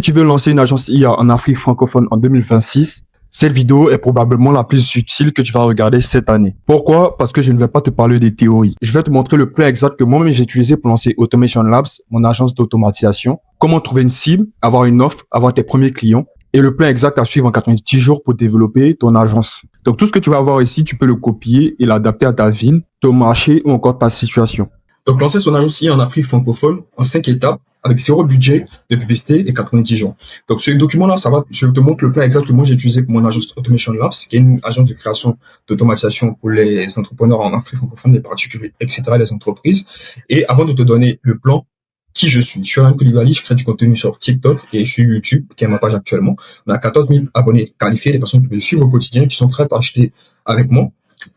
Si tu veux lancer une agence IA en Afrique francophone en 2026, cette vidéo est probablement la plus utile que tu vas regarder cette année. Pourquoi? Parce que je ne vais pas te parler des théories. Je vais te montrer le plan exact que moi-même j'ai utilisé pour lancer Automation Labs, mon agence d'automatisation. Comment trouver une cible, avoir une offre, avoir tes premiers clients et le plan exact à suivre en 90 jours pour développer ton agence. Donc tout ce que tu vas voir ici, tu peux le copier et l'adapter à ta ville, ton marché ou encore ta situation. Donc lancer son agence IA en Afrique francophone en 5 étapes avec 0 budget de publicité et 90 jours. Donc ce document-là, je te montre le plan exact que moi j'ai utilisé pour mon agence Automation Labs, qui est une agence de création d'automatisation pour les entrepreneurs en Afrique francophone, les particuliers, etc., les entreprises. Et avant de te donner le plan, qui je suis Ryan Coulibaly, je crée du contenu sur TikTok et sur YouTube, qui est ma page actuellement. On a 14 000 abonnés qualifiés, des personnes qui me suivent au quotidien, qui sont prêtes à acheter avec moi.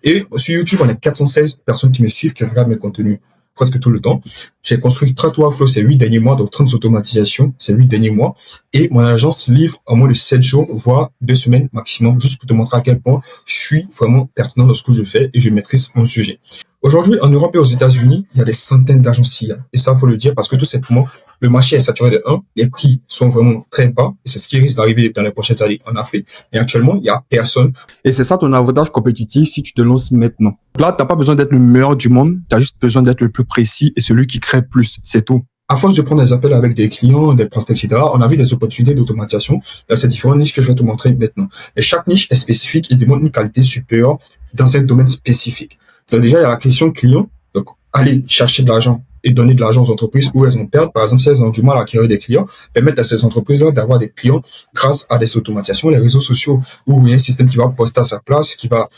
Et sur YouTube, on a 416 personnes qui me suivent, qui regardent mes contenus presque tout le temps. J'ai construit Tratoir ces 8 derniers mois, donc 30 automatisations ces 8 derniers mois. Et mon agence livre en moins de 7 jours, voire 2 semaines maximum, juste pour te montrer à quel point je suis vraiment pertinent dans ce que je fais et je maîtrise mon sujet. Aujourd'hui, en Europe et aux États-Unis, il y a des centaines d'agences IA. Et ça, faut le dire parce que tout simplement, le marché est saturé de 1, les prix sont vraiment très bas et c'est ce qui risque d'arriver dans les prochaines années en Afrique. Et actuellement, il y a personne. Et c'est ça ton avantage compétitif si tu te lances maintenant. Là, t'as pas besoin d'être le meilleur du monde, t'as juste besoin d'être le plus précis et celui qui crée plus, c'est tout. À force de prendre des appels avec des clients, des prospects, etc., on a vu des opportunités d'automatisation. Il y a ces différentes niches que je vais te montrer maintenant. Et chaque niche est spécifique et demande une qualité supérieure dans un domaine spécifique. Donc déjà, il y a la question client. Donc, aller chercher de l'argent et donner de l'argent aux entreprises où elles en perdent. Par exemple, si elles ont du mal à acquérir des clients, permettre à ces entreprises-là d'avoir des clients grâce à des automatisations, les réseaux sociaux où il y a un système qui va poster à sa place, qui va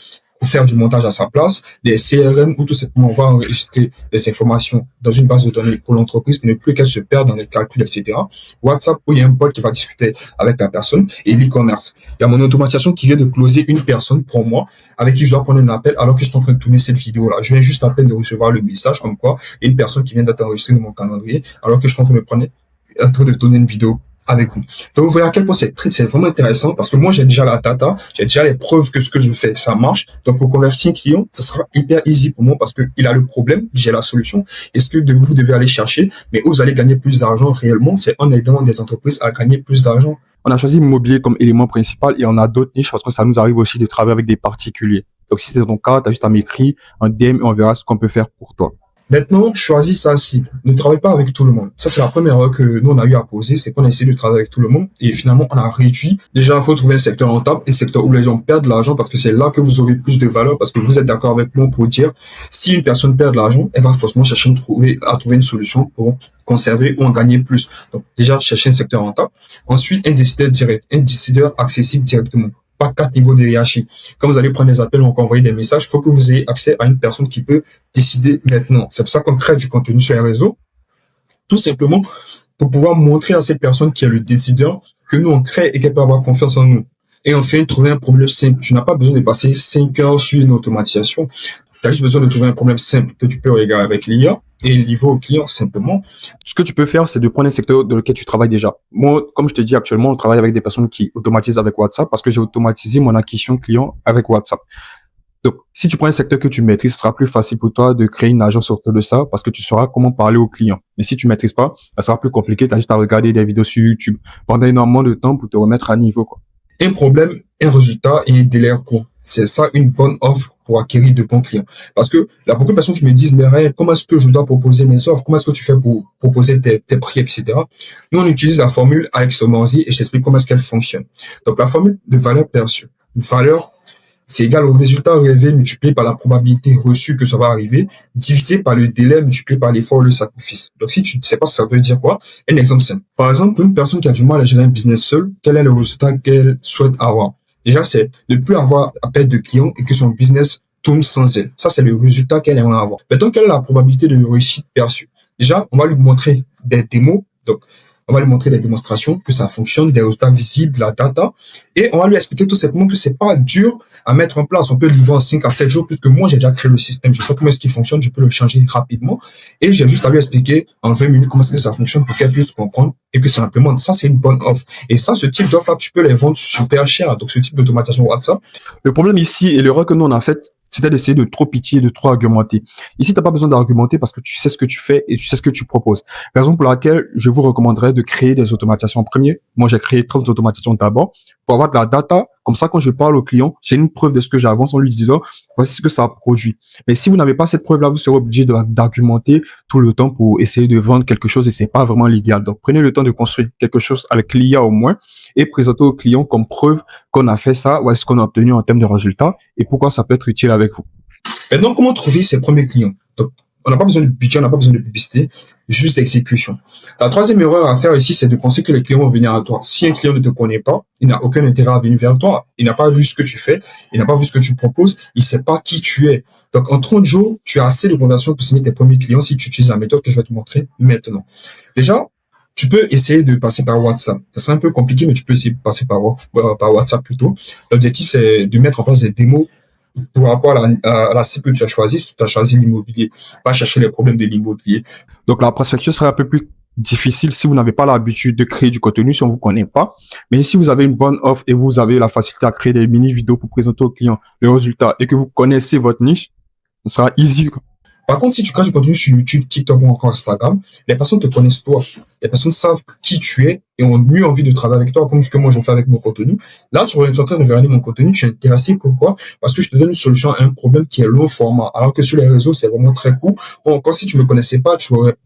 faire du montage à sa place, des CRM où tout simplement on va enregistrer les informations dans une base de données pour l'entreprise pour ne plus qu'elle se perde dans les calculs, etc. WhatsApp où il y a un bot qui va discuter avec la personne et l'e-commerce. Il y a mon automatisation qui vient de closer une personne pour moi avec qui je dois prendre un appel alors que je suis en train de tourner cette vidéo-là. Je viens juste à peine de recevoir le message comme quoi il y a une personne qui vient d'être enregistrée dans mon calendrier alors que je suis en train de tourner une vidéo avec vous. Donc, vous voyez à quel point c'est vraiment intéressant parce que moi, j'ai déjà la data, j'ai déjà les preuves que ce que je fais, ça marche. Donc, pour convertir un client, ça sera hyper easy pour moi parce que il a le problème, j'ai la solution. Et ce que vous devez aller chercher, mais où vous allez gagner plus d'argent réellement, c'est en aidant des entreprises à gagner plus d'argent. On a choisi l'immobilier comme élément principal et on a d'autres niches parce que ça nous arrive aussi de travailler avec des particuliers. Donc, si c'est ton cas, tu as juste à m'écrire un DM et on verra ce qu'on peut faire pour toi. Maintenant, choisis sa cible. Ne travaille pas avec tout le monde. Ça, c'est la première erreur que nous, on a eu à poser, c'est qu'on a essayé de travailler avec tout le monde et finalement, on a réduit. Déjà, il faut trouver un secteur rentable et un secteur où les gens perdent de l'argent parce que c'est là que vous aurez plus de valeur parce que vous êtes d'accord avec moi pour dire si une personne perd de l'argent, elle va forcément chercher à trouver une solution pour conserver ou en gagner plus. Donc, déjà, chercher un secteur rentable. Ensuite, un décideur direct, un décideur accessible directement. Pas 4 niveaux de hiérarchie. Quand vous allez prendre des appels ou envoyer des messages, il faut que vous ayez accès à une personne qui peut décider maintenant. C'est pour ça qu'on crée du contenu sur les réseaux. Tout simplement pour pouvoir montrer à cette personne qui est le décideur que nous on crée et qu'elle peut avoir confiance en nous. Et enfin, trouver un problème simple. Tu n'as pas besoin de passer 5 heures sur une automatisation. Tu as juste besoin de trouver un problème simple que tu peux regarder avec l'IA et livrer au client simplement. Ce que tu peux faire, c'est de prendre un secteur dans lequel tu travailles déjà. Moi, comme je te dis actuellement, on travaille avec des personnes qui automatisent avec WhatsApp parce que j'ai automatisé mon acquisition client avec WhatsApp. Donc, si tu prends un secteur que tu maîtrises, ce sera plus facile pour toi de créer une agence autour de ça parce que tu sauras comment parler aux clients. Mais si tu maîtrises pas, ça sera plus compliqué. Tu as juste à regarder des vidéos sur YouTube pendant énormément de temps pour te remettre à niveau, quoi. Un problème, un résultat et un délai court. C'est ça une bonne offre pour acquérir de bons clients. Parce que il y a beaucoup de personnes qui me disent, mais Ryan, comment est-ce que je dois proposer mes offres? Comment est-ce que tu fais pour proposer tes prix, etc. Nous, on utilise la formule Alex Morzi et je t'explique comment est-ce qu'elle fonctionne. Donc, la formule de valeur perçue. Valeur, c'est égal au résultat rêvé multiplié par la probabilité reçue que ça va arriver, divisé par le délai multiplié par l'effort ou le sacrifice. Donc, si tu ne sais pas ce que ça veut dire quoi, un exemple simple. Par exemple, pour une personne qui a du mal à gérer un business seul, quel est le résultat qu'elle souhaite avoir? Déjà, c'est de ne plus avoir appel de clients et que son business tourne sans elle. Ça, c'est le résultat qu'elle aimerait avoir. Maintenant, quelle est la probabilité de réussite perçue? Déjà, on va lui montrer des démos. Donc, on va lui montrer des démonstrations que ça fonctionne, des résultats visibles, de la data. Et on va lui expliquer tout simplement que c'est pas dur à mettre en place. On peut le livrer en 5 à 7 jours puisque moi, j'ai déjà créé le système. Je sais comment est-ce qu'il fonctionne. Je peux le changer rapidement. Et j'ai juste à lui expliquer en 20 minutes comment est-ce que ça fonctionne pour qu'elle puisse comprendre et que c'est simplement ça, c'est une bonne offre. Et ça, ce type d'offre-là, tu peux les vendre super cher. Donc, ce type d'automatisation WhatsApp. Le problème ici et l'erreur que nous on a faite, c'était d'essayer de trop pitcher, de trop argumenter. Ici, t'as pas besoin d'argumenter parce que tu sais ce que tu fais et tu sais ce que tu proposes. Raison pour laquelle je vous recommanderais de créer des automatisations en premier. Moi, j'ai créé 30 automatisations d'abord pour avoir de la data. Comme ça, quand je parle au client, j'ai une preuve de ce que j'avance en lui disant, voici ce que ça a produit. Mais si vous n'avez pas cette preuve-là, vous serez obligé d'argumenter tout le temps pour essayer de vendre quelque chose et c'est pas vraiment l'idéal. Donc, prenez le temps de construire quelque chose avec l'IA au moins et présentez au client comme preuve qu'on a fait ça, ou est-ce qu'on a obtenu en termes de résultats et pourquoi ça peut être utile avec vous. Maintenant, comment trouver ses premiers clients? Donc, on n'a pas besoin de budget, on n'a pas besoin de publicité, juste d'exécution. La troisième erreur à faire ici, c'est de penser que les clients vont venir à toi. Si un client ne te connaît pas, il n'a aucun intérêt à venir vers toi. Il n'a pas vu ce que tu fais, il n'a pas vu ce que tu proposes, il sait pas qui tu es. Donc, en 30 jours, tu as assez de conversions pour signer tes premiers clients si tu utilises la méthode que je vais te montrer maintenant. Déjà, tu peux essayer de passer par WhatsApp. Ça serait un peu compliqué, mais tu peux essayer de passer par WhatsApp plutôt. L'objectif, c'est de mettre en place des démos par rapport à la cible que tu as choisie. Si tu as choisi l'immobilier, pas chercher les problèmes de l'immobilier. Donc, la prospection serait un peu plus difficile si vous n'avez pas l'habitude de créer du contenu, si on vous connaît pas. Mais si vous avez une bonne offre et vous avez la facilité à créer des mini vidéos pour présenter aux clients les résultats et que vous connaissez votre niche, ce sera easy. Par contre, si tu crées du contenu sur YouTube, TikTok ou encore Instagram, les personnes te connaissent toi. Les personnes savent qui tu es et ont mieux envie de travailler avec toi, comme ce que moi j'en fais avec mon contenu. Là, tu es en train de regarder mon contenu, tu es intéressé. Pourquoi? Parce que je te donne une solution à un problème qui est long format. Alors que sur les réseaux, c'est vraiment très court. Bon, encore si tu me connaissais pas, tu aurais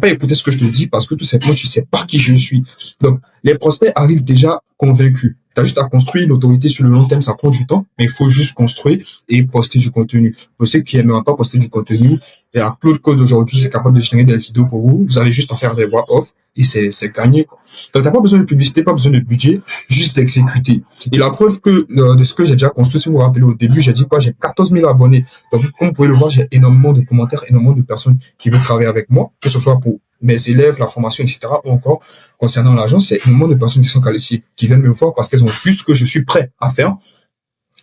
pas écouté ce que je te dis parce que tout simplement, tu sais pas qui je suis. Donc, les prospects arrivent déjà convaincus. Tu as juste à construire l'autorité sur le long terme, ça prend du temps, mais il faut juste construire et poster du contenu. Pour ceux qui n'aiment pas poster du contenu, et à Claude Code aujourd'hui, c'est capable de générer des vidéos pour vous. Vous allez juste en faire des voix off et c'est gagné, quoi. Donc, t'as pas besoin de publicité, pas besoin de budget, juste d'exécuter. Et la preuve que, de ce que j'ai déjà construit, si vous vous rappelez au début, j'ai dit quoi? J'ai 14 000 abonnés. Donc, comme vous pouvez le voir, j'ai énormément de commentaires, énormément de personnes qui veulent travailler avec moi, que ce soit pour mes élèves, la formation, etc. Ou encore, concernant l'agence, c'est énormément de personnes qui sont qualifiées, qui viennent me voir parce qu'elles ont vu ce que je suis prêt à faire.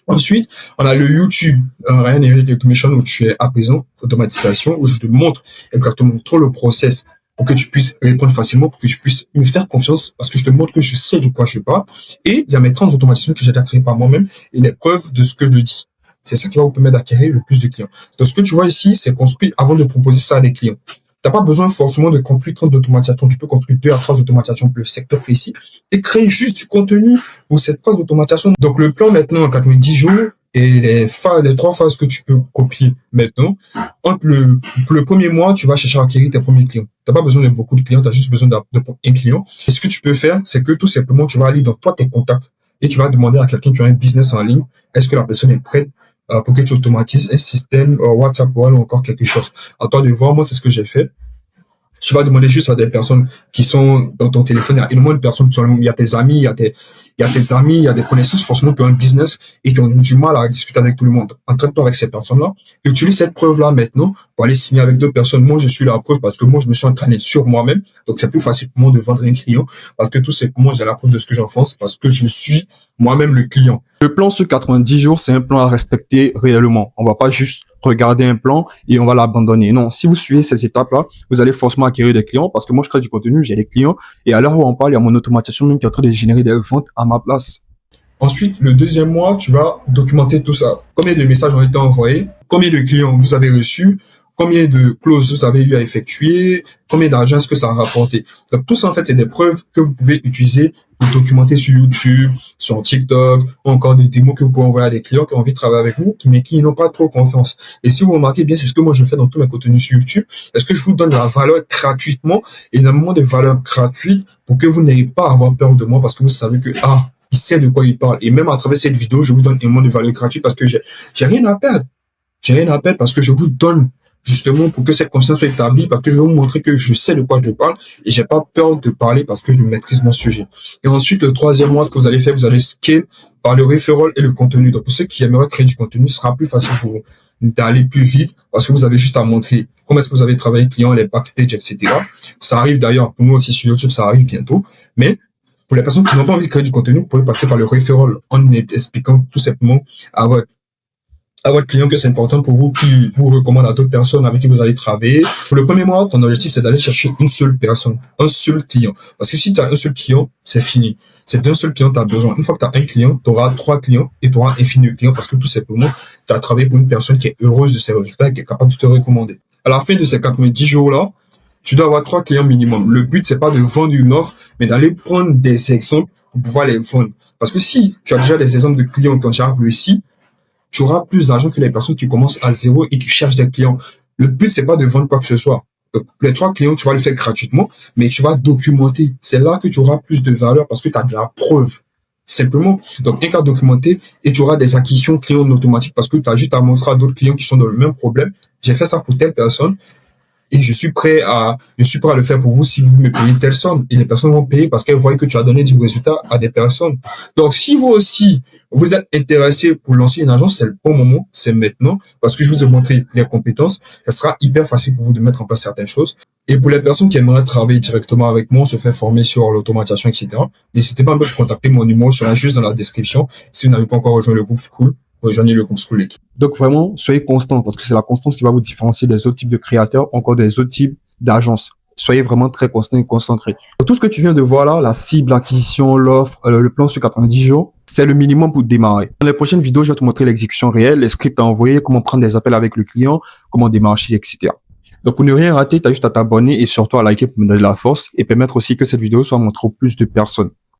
Ensuite, on a le YouTube, Ryan Eric Automation, où tu es à présent, automatisation, où je te montre exactement tout le process pour que tu puisses répondre facilement, pour que tu puisses me faire confiance, parce que je te montre que je sais de quoi je parle. Et il y a mes 30 automatisations que j'ai déjà créées par moi-même et les preuves de ce que je dis. C'est ça qui va vous permettre d'acquérir le plus de clients. Donc, ce que tu vois ici, c'est construit avant de proposer ça à des clients. T'as pas besoin forcément de construire 30 automatisations. Tu peux construire 2 à 3 automatisations pour le secteur précis et créer juste du contenu pour cette phase d'automatisation. Donc, le plan maintenant en 90 jours et les 3 phases que tu peux copier maintenant. Entre le premier mois, tu vas chercher à acquérir tes premiers clients. T'as pas besoin de beaucoup de clients. T'as juste besoin d'un client. Et ce que tu peux faire, c'est que tout simplement, tu vas aller dans toi tes contacts et tu vas demander à quelqu'un qui a un business en ligne, est-ce que la personne est prête pour que tu automatises un système WhatsApp ou encore quelque chose. À toi de voir, moi, c'est ce que j'ai fait. Tu vas demander juste à des personnes qui sont dans ton téléphone. Il y a énormément de personnes, il y a tes amis, il y a tes amis, il y a des connaissances forcément qui ont un business et qui ont du mal à discuter avec tout le monde. Entraîne-toi avec ces personnes-là et utilise cette preuve-là maintenant pour aller signer avec d'autres personnes. Moi, je suis la preuve parce que moi, je me suis entraîné sur moi-même. Donc, c'est plus facile pour moi de vendre un client parce que tout simplement, j'ai la preuve de ce que j'en pense parce que je suis moi-même le client. Le plan sur 90 jours, c'est un plan à respecter réellement. On va pas juste regarder un plan et on va l'abandonner. Non, si vous suivez ces étapes-là, vous allez forcément acquérir des clients parce que moi, je crée du contenu, j'ai des clients et à l'heure où on parle, il y a mon automatisation même qui est en train de générer des ventes à ma place. Ensuite, le deuxième mois, tu vas documenter tout ça. Combien de messages ont été envoyés? Combien de clients vous avez reçus? Combien de clauses vous avez eu à effectuer? Combien d'argent est-ce que ça a rapporté? Donc, tout ça, en fait, c'est des preuves que vous pouvez utiliser pour documenter sur YouTube, sur TikTok, ou encore des démos que vous pouvez envoyer à des clients qui ont envie de travailler avec vous, mais qui n'ont pas trop confiance. Et si vous remarquez bien, c'est ce que moi je fais dans tous mes contenus sur YouTube. Est-ce que je vous donne de la valeur gratuitement, énormément de valeur gratuite pour que vous n'ayez pas à avoir peur de moi parce que vous savez que, il sait de quoi il parle. Et même à travers cette vidéo, je vous donne énormément de valeur gratuite parce que j'ai rien à perdre. J'ai rien à perdre parce que je vous donne justement pour que cette conscience soit établie, parce que je vais vous montrer que je sais de quoi je parle et j'ai pas peur de parler parce que je maîtrise mon sujet. Et ensuite, le troisième mois que vous allez faire, vous allez scale par le referral et le contenu. Donc, pour ceux qui aimeraient créer du contenu, ce sera plus facile pour vous d'aller plus vite parce que vous avez juste à montrer comment est-ce que vous avez travaillé avec les clients, les backstage, etc. Ça arrive d'ailleurs, pour nous aussi sur YouTube, ça arrive bientôt. Mais pour les personnes qui n'ont pas envie de créer du contenu, vous pouvez passer par le referral en expliquant tout simplement à votre à votre client que c'est important pour vous, qui vous recommande à d'autres personnes avec qui vous allez travailler. Pour le premier mois, ton objectif, c'est d'aller chercher une seule personne, un seul client. Parce que si tu as un seul client, c'est fini. C'est d'un seul client que tu as besoin. Une fois que tu as un client, tu auras 3 clients et tu auras infini de clients parce que tout simplement, tu as travaillé pour une personne qui est heureuse de ses résultats et qui est capable de te recommander. À la fin de ces 90 jours-là, tu dois avoir 3 clients minimum. Le but, c'est pas de vendre une offre, mais d'aller prendre des exemples pour pouvoir les vendre. Parce que si tu as déjà des exemples de clients qui ont déjà réussi, tu auras plus d'argent que les personnes qui commencent à zéro et qui cherchent des clients. Le but, c'est pas de vendre quoi que ce soit. Donc, les 3 clients, tu vas le faire gratuitement, mais tu vas documenter. C'est là que tu auras plus de valeur parce que tu as de la preuve. Simplement. Donc, un cas documenté et tu auras des acquisitions clients en automatique parce que tu as juste à montrer à d'autres clients qui sont dans le même problème. J'ai fait ça pour telle personne et je suis prêt à le faire pour vous si vous me payez telle somme. Et les personnes vont payer parce qu'elles voient que tu as donné du résultat à des personnes. Donc, si vous aussi, vous êtes intéressé pour lancer une agence, c'est le bon moment, c'est maintenant, parce que je vous ai montré les compétences. Ça sera hyper facile pour vous de mettre en place certaines choses. Et pour les personnes qui aimeraient travailler directement avec moi, on se fait former sur l'automatisation, etc. N'hésitez pas à me contacter. Mon numéro sera juste dans la description. Si vous n'avez pas encore rejoint le groupe School, rejoignez le groupe School. Donc vraiment, soyez constant parce que c'est la constance qui va vous différencier des autres types de créateurs, encore des autres types d'agences. Soyez vraiment très constant et concentré. Donc, tout ce que tu viens de voir là, la cible, l'acquisition, l'offre, le plan sur 90 jours, c'est le minimum pour démarrer. Dans les prochaines vidéos, je vais te montrer l'exécution réelle, les scripts à envoyer, comment prendre des appels avec le client, comment démarcher, etc. Donc, pour ne rien rater, tu as juste à t'abonner et surtout à liker pour me donner de la force et permettre aussi que cette vidéo soit montrée au plus de personnes.